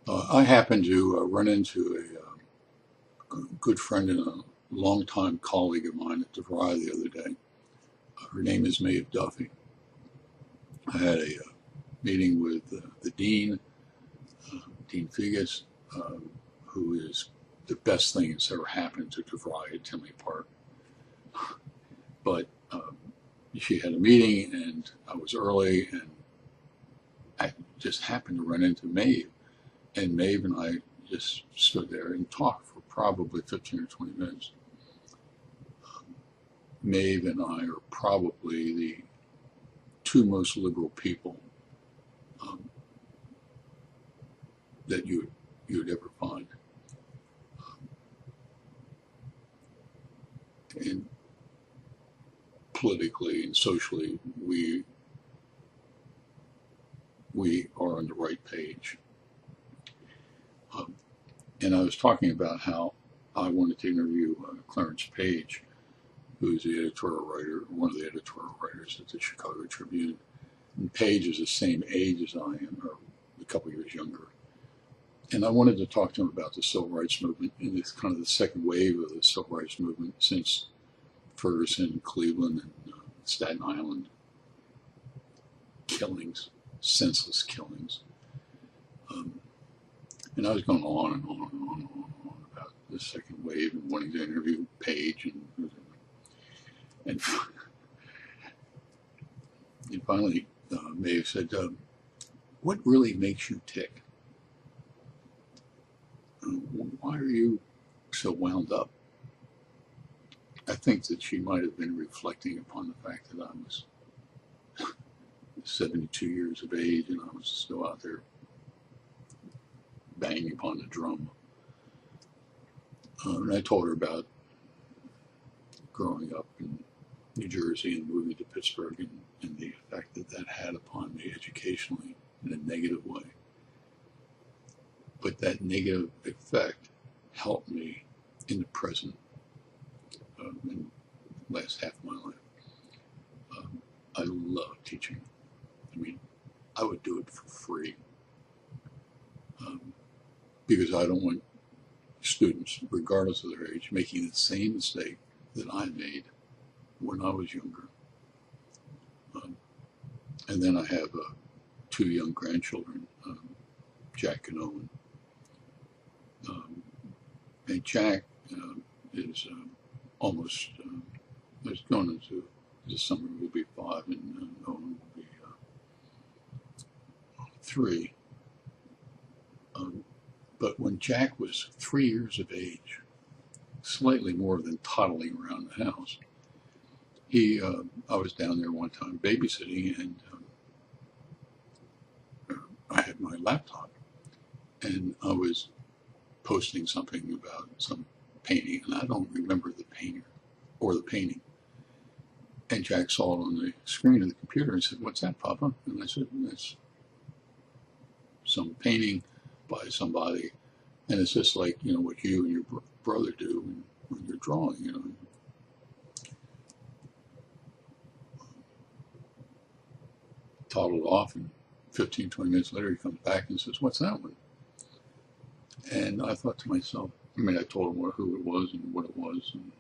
I happened to run into a good friend and a longtime colleague of mine at DeVry the other day. Her name is Maeve Duffy. I had a meeting with the dean, Dean Figgis, who is the best thing that's ever happened to DeVry at Tinley Park. But she had a meeting, and I was early, and I just happened to run into Maeve. And Maeve and I just stood there and talked for probably 15 or 20 minutes. Maeve and I are probably the two most liberal people that you'd ever find. And politically and socially, we are on the right page. And I was talking about how I wanted to interview Clarence Page, who's the editorial writer, one of the editorial writers at the Chicago Tribune. And Page is the same age as I am, or a couple years younger. And I wanted to talk to him about the civil rights movement and it's kind of the second wave of the civil rights movement since Ferguson, Cleveland, and Staten Island killings, senseless killings. And I was going on and on and on and on about the second wave and wanting to interview Page and finally Maeve said, "What really makes you tick? Why are you so wound up?" I think that she might have been reflecting upon the fact that I was 72 years of age and I was still out there banging upon the drum. And I told her about growing up in New Jersey and moving to Pittsburgh and the effect that that had upon me educationally in a negative way. But that negative effect helped me in the present, in the last half of my life. I love teaching. I mean, I would do it for free because I don't want students, regardless of their age, making the same mistake that I made when I was younger. And then I have two young grandchildren, Jack and Owen. And Jack is almost, is going into this summer will be 5 and Owen will be 3. But when Jack was 3 years of age, slightly more than toddling around the house, I was down there one time babysitting, and I had my laptop, and I was posting something about some painting, and I don't remember the painter or the painting. And Jack saw it on the screen of the computer and said, "What's that, Papa?" And I said, "That's some painting by somebody, and it's just like, you know, what you and your brother do when you're drawing, you know." Toddled off, and 15, 20 minutes later he comes back and says, "What's that one?" And I thought to myself, I mean, I told him who it was and what it was and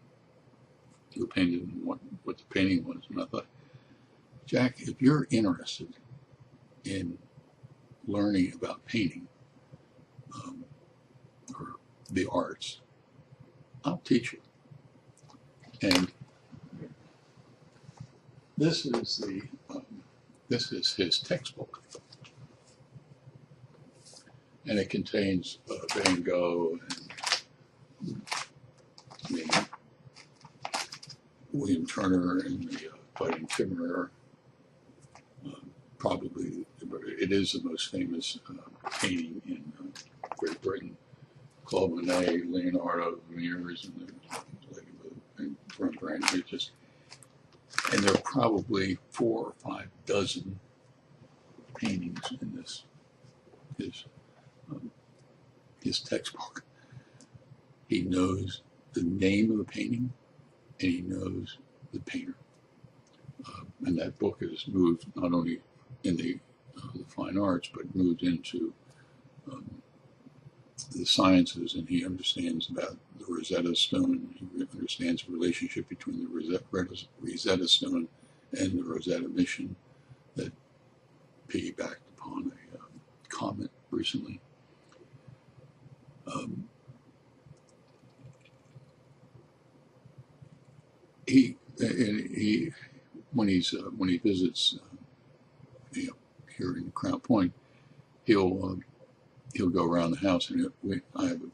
who painted and what the painting was. And I thought, Jack, if you're interested in learning about painting or the arts, I'll teach you. And this is his textbook, and it contains Van Gogh and William Turner and the Fighting Timur. Probably, it is the most famous painting in Great Britain. Claude Monet, Leonardo, Vermeers, and Rembrandt. And there are probably 4 or 5 dozen paintings in this his textbook. He knows the name of the painting, and he knows the painter. And that book has moved not only in the fine arts, but moved into the sciences, and he understands about the Rosetta Stone. He understands the relationship between the Rosetta Stone and the Rosetta mission that piggybacked upon a comet recently. He when he visits here in Crown Point, he'll go around the house, and I have a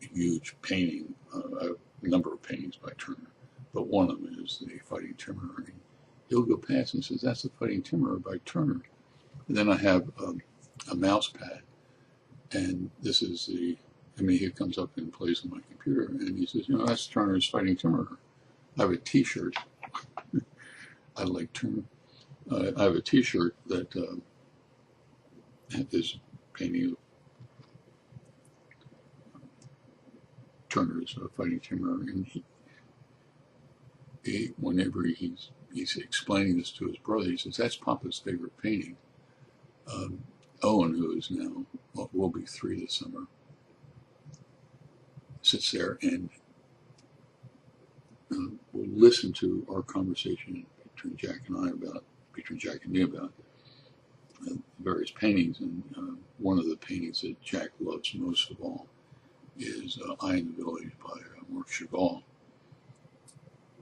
huge painting, a number of paintings by Turner, but one of them is the Fighting Timber. And he'll go past and says, "That's the Fighting Timber by Turner." And then I have a mouse pad, and this is he comes up and plays on my computer, and he says, "That's Turner's Fighting Timber." I have a T-shirt. I like Turner. I have a T-shirt that had this painting of Turner's Fighting Timber, and whenever he's explaining this to his brother, he says, "That's Papa's favorite painting." Owen, who is now will be 3 this summer, sits there and will listen to our conversation between Jack and me about various paintings. And one of the paintings that Jack loves most of all is "I in the Village" by Marc Chagall.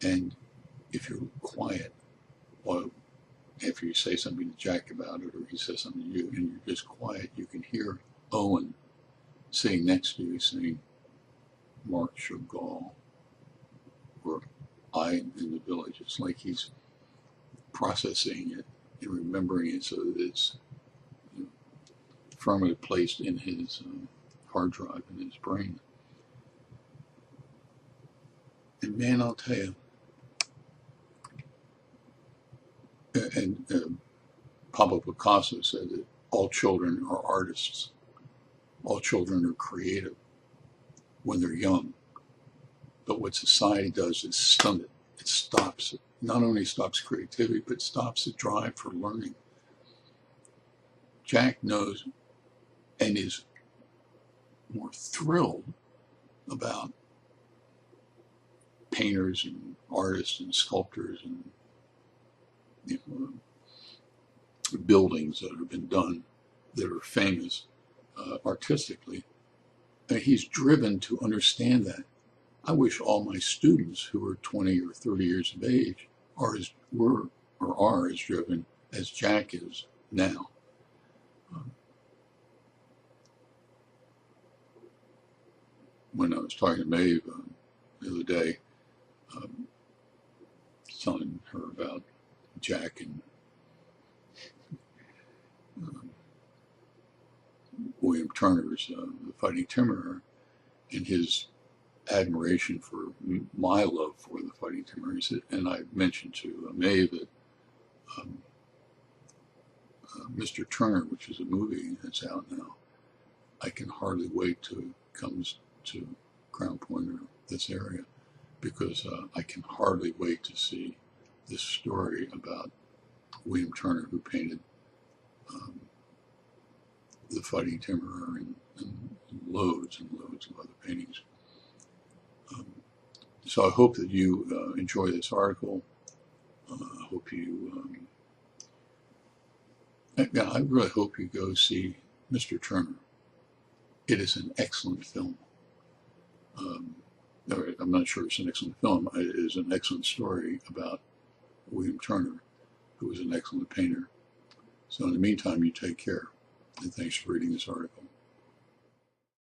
And if you're quiet, or after you say something to Jack about it, or he says something to you, and you're just quiet, you can hear Owen sitting next to you saying Marc Chagall, or "I in the Village." It's like he's processing it and remembering it so that it's firmly placed in his hard drive in his brain. And man, I'll tell you, and Pablo Picasso said that all children are artists. All children are creative when they're young. But what society does is stun it. It stops it. Not only stops creativity, but stops the drive for learning. Jack knows and is more thrilled about painters and artists and sculptors and buildings that have been done that are famous artistically. And he's driven to understand that. I wish all my students who are 20 or 30 years of age are as driven as Jack is now. When I was talking to Maeve the other day, telling her about Jack and William Turner's The Fighting Timber, and his admiration for my love for The Fighting Timber. And I mentioned to Maeve that Mr. Turner, which is a movie that's out now, I can hardly wait till it comes to Crown Point or this area, because I can hardly wait to see this story about William Turner, who painted The Fighting Timber and loads and loads of other paintings. So I hope that you enjoy this article. I hope you, I really hope you go see Mr. Turner. It is an excellent film. I'm not sure it's an excellent film. It is an excellent story about William Turner, who was an excellent painter. So in the meantime, you take care. And thanks for reading this article.